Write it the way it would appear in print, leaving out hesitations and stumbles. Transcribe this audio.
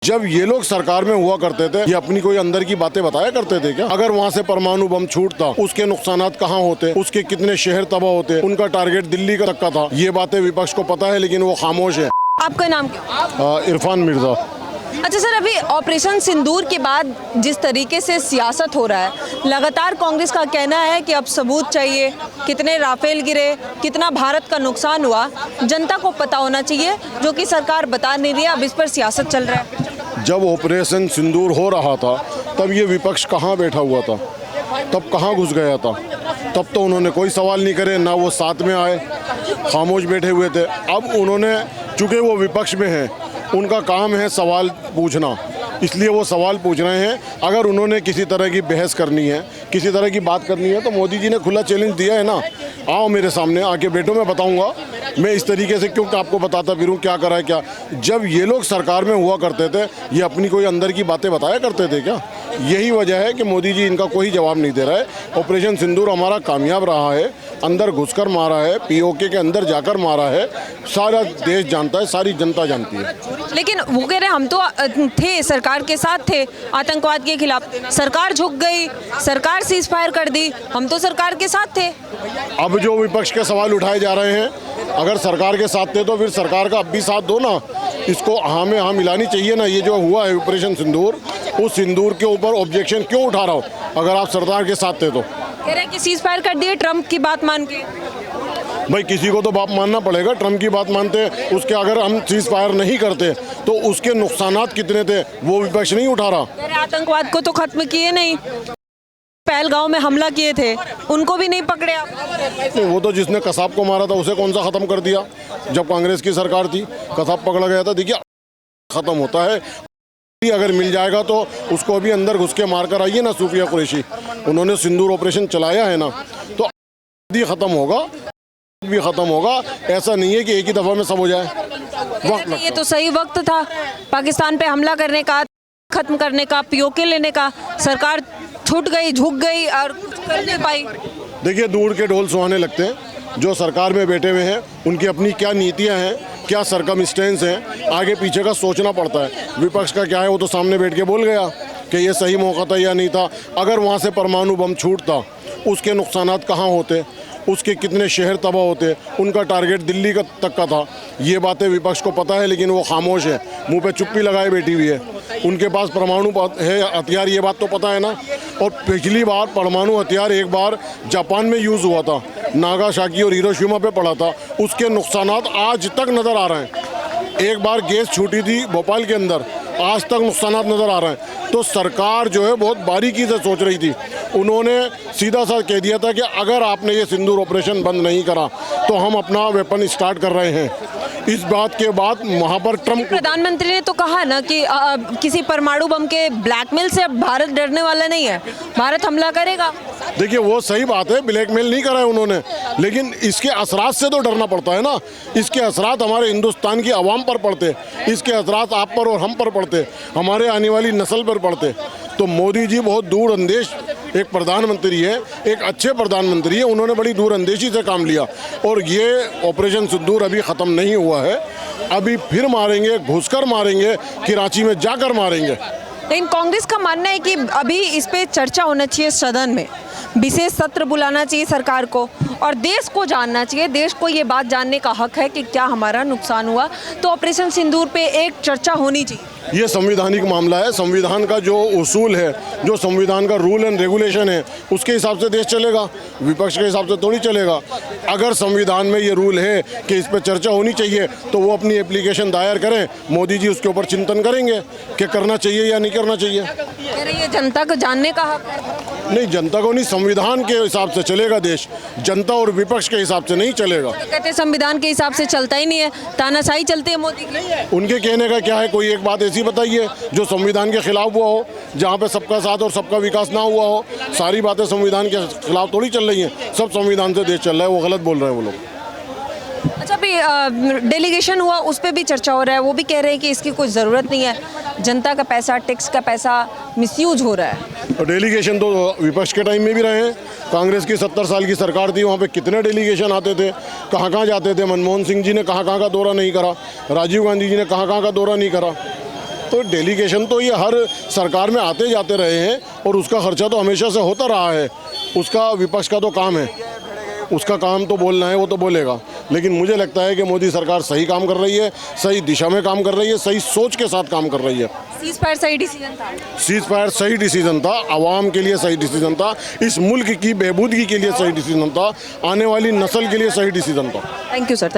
जब ये लोग सरकार में हुआ करते थे, ये अपनी कोई अंदर की बातें बताया करते थे क्या? अगर वहाँ से परमाणु बम छूटता, उसके नुकसानात कहाँ होते, उसके कितने शहर तबाह होते, उनका टारगेट दिल्ली का तक का था। ये बातें विपक्ष को पता है, लेकिन वो खामोश है। आपका नाम क्या? इरफान मिर्जा। अच्छा सर, अभी ऑपरेशन सिंदूर के बाद जिस तरीके से सियासत हो रहा है, लगातार कांग्रेस का कहना है कि अब सबूत चाहिए, कितने राफेल गिरे, कितना भारत का नुकसान हुआ, जनता को पता होना चाहिए, जो कि सरकार बता नहीं रही है। अब इस पर सियासत चल रहा है। जब ऑपरेशन सिंदूर हो रहा था, तब ये विपक्ष कहाँ बैठा हुआ था, तब कहाँ घुस गया था? तब तो उन्होंने कोई सवाल नहीं करे, ना वो साथ में आए, खामोश बैठे हुए थे। अब उन्होंने, चूँकि वो विपक्ष में हैं, उनका काम है सवाल पूछना, इसलिए वो सवाल पूछ रहे हैं। अगर उन्होंने किसी तरह की बहस करनी है, किसी तरह की बात करनी है, तो मोदी जी ने खुला चैलेंज दिया है ना, आओ मेरे सामने आके बैठो, मैं बताऊंगा। मैं इस तरीके से क्यों आपको बताता फिरूं क्या करा है क्या? जब ये लोग सरकार में हुआ करते थे, ये अपनी कोई अंदर की बातें बताया करते थे क्या? यही वजह है कि मोदी जी इनका कोई जवाब नहीं दे रहा है। ऑपरेशन सिंदूर हमारा कामयाब रहा है, अंदर घुसकर मारा है, पीओके के अंदर जाकर मारा है, सारा देश जानता है, सारी जनता जानती है। लेकिन वो कह रहे हम तो थे, सरकार के साथ थे आतंकवाद के खिलाफ, सरकार झुक गई, सरकार सीज फायर कर दी, हम तो सरकार के साथ थे। अब जो विपक्ष के सवाल उठाए जा रहे हैं, अगर सरकार के साथ थे तो फिर सरकार का अब भी साथ दो ना, इसको हाँ में हाँ मिलानी चाहिए ना। ये जो हुआ है ऑपरेशन सिंदूर, उस सिंदूर के ऊपर ऑब्जेक्शन क्यों उठा रहा हो अगर आप सरकार के साथ थे तो? कह रहे हैं कि सीज फायर कर दिए ट्रम्प की बात मान के। भाई किसी को तो बात मानना पड़ेगा, ट्रम्प की बात मानते उसके, अगर हम सीज फायर नहीं करते तो उसके नुकसानात कितने थे वो विपक्ष नहीं उठा रहा। कह रहे आतंकवाद को तो खत्म किए नहीं, पहलगांव में हमला किए थे, उनको भी नहीं पकड़े आप। नहीं, वो तो जिसने कसाब को मारा था उसे कौन सा खत्म कर दिया? जब कांग्रेस की सरकार थी, कसाब पकड़ा गया था। देखिए खत्म होता है, अगर मिल जाएगा तो उसको अभी अंदर घुस के मार कर आइए ना। सूफिया कुरैशी, उन्होंने सिंदूर ऑपरेशन चलाया है ना, तो खत्म होगा, भी खत्म होगा। ऐसा नहीं है कि एक ही दफा में सब हो जाए, वक्त लगता है। ये तो सही वक्त था पाकिस्तान पे हमला करने का, खत्म करने का, पीओके लेने का। सरकार छूट गई, झुक गई और कुछ कर नहीं पाई। देखिए दूर के ढोल सुहाने लगते हैं। जो सरकार में बैठे हुए हैं उनकी अपनी क्या नीतियां हैं, क्या सरकमस्टेंस हैं, आगे पीछे का सोचना पड़ता है। विपक्ष का क्या है, वो तो सामने बैठ के बोल गया कि ये सही मौका था या नहीं था। अगर वहाँ से परमाणु बम छूटता, उसके नुकसानात कहाँ होते, उसके कितने शहर तबाह होते, उनका टारगेट दिल्ली का तक का था। ये बातें विपक्ष को पता है, लेकिन वो खामोश है, मुंह पे चुप्पी लगाए बैठी हुई है। उनके पास परमाणु है हथियार, ये बात तो पता है ना। और पिछली बार परमाणु हथियार एक बार जापान में यूज़ हुआ था, नागासाकी और हिरोशिमा पे पड़ा था, उसके नुकसानात आज तक नज़र आ रहे हैं। एक बार गैस छूटी थी भोपाल के अंदर, आज तक नुकसानात नज़र आ रहे हैं। तो सरकार जो है बहुत बारीकी से सोच रही थी। उन्होंने सीधा सा कह दिया था कि अगर आपने ये सिंदूर ऑपरेशन बंद नहीं करा तो हम अपना वेपन स्टार्ट कर रहे हैं। इस बात के बाद वहाँ पर ट्रम्प प्रधानमंत्री ने तो कहा ना कि किसी परमाणु बम के ब्लैकमेल से अब भारत डरने वाला नहीं है, भारत हमला करेगा। देखिए वो सही बात है, ब्लैकमेल नहीं करा है उन्होंने, लेकिन इसके असरात से तो डरना पड़ता है ना। इसके असरात हमारे हिंदुस्तान की आवाम पर पड़ते, इसके असरात आप पर और हम पर पड़ते, हमारे आने वाली नस्ल पर पड़ते। तो मोदी जी बहुत दूरअंदेश एक प्रधानमंत्री है, एक अच्छे प्रधानमंत्री है, उन्होंने बड़ी दूरअंदेशी से काम लिया। और ये ऑपरेशन सिंदूर अभी ख़त्म नहीं हुआ है, अभी फिर मारेंगे, घुसकर मारेंगे, कराची में जाकर मारेंगे। लेकिन कांग्रेस का मानना है कि अभी इस पे चर्चा होना चाहिए, सदन में विशेष सत्र बुलाना चाहिए सरकार को, और देश को जानना चाहिए, देश को ये बात जानने का हक है कि क्या हमारा नुकसान हुआ। तो ऑपरेशन सिंदूर पे एक चर्चा होनी चाहिए। ये संविधानिक मामला है, संविधान का जो उसूल है, जो संविधान का रूल एंड रेगुलेशन है, उसके हिसाब से देश चलेगा, विपक्ष के हिसाब से थोड़ी चलेगा। अगर संविधान में ये रूल है कि इस पर चर्चा होनी चाहिए तो वो अपनी एप्लीकेशन दायर करें, मोदी जी उसके ऊपर चिंतन करेंगे कि करना चाहिए या नहीं करना चाहिए। कह रही है जनता को जानने का हक है। नहीं, जनता को नहीं, संविधान के हिसाब से चलेगा देश, जनता और विपक्ष के हिसाब से नहीं चलेगा। कहते संविधान के हिसाब से चलता ही नहीं है, तानाशाही चलती है मोदी की। उनके कहने का क्या है, कोई एक बात ऐसी बताइए जो संविधान के खिलाफ हुआ हो, जहाँ पे सबका साथ और सबका विकास ना हुआ हो। सारी बातें संविधान के खिलाफ थोड़ी चल रही हैं, सब संविधान से देश चल रहा है, वो गलत बोल रहे हैं वो लोग। अच्छा, अभी डेलीगेशन हुआ, उस पर भी चर्चा हो रहा है, वो भी कह रहे हैं कि इसकी कोई ज़रूरत नहीं है, जनता का पैसा, टैक्स का पैसा मिसयूज हो रहा है। तो डेलीगेशन तो विपक्ष के टाइम में भी रहे हैं, कांग्रेस की 70 साल की सरकार थी, वहाँ पे कितने डेलीगेशन आते थे, कहाँ कहाँ जाते थे। मनमोहन सिंह जी ने कहाँ कहाँ का दौरा नहीं करा, राजीव गांधी जी ने कहाँ कहाँ का दौरा नहीं करा। तो डेलीगेशन तो ये हर सरकार में आते जाते रहे हैं और उसका खर्चा तो हमेशा से होता रहा है। उसका विपक्ष का तो काम है, उसका काम तो बोलना है, वो तो बोलेगा। लेकिन मुझे लगता है कि मोदी सरकार सही काम कर रही है, सही दिशा में काम कर रही है, सही सोच के साथ काम कर रही है। सीज फायर सही डिसीजन था? सीज फायर सही डिसीजन था, आवाम के लिए सही डिसीजन था, इस मुल्क की बेहबूदगी के लिए सही डिसीजन था, आने वाली नस्ल के लिए सही डिसीजन था। Thank you sir.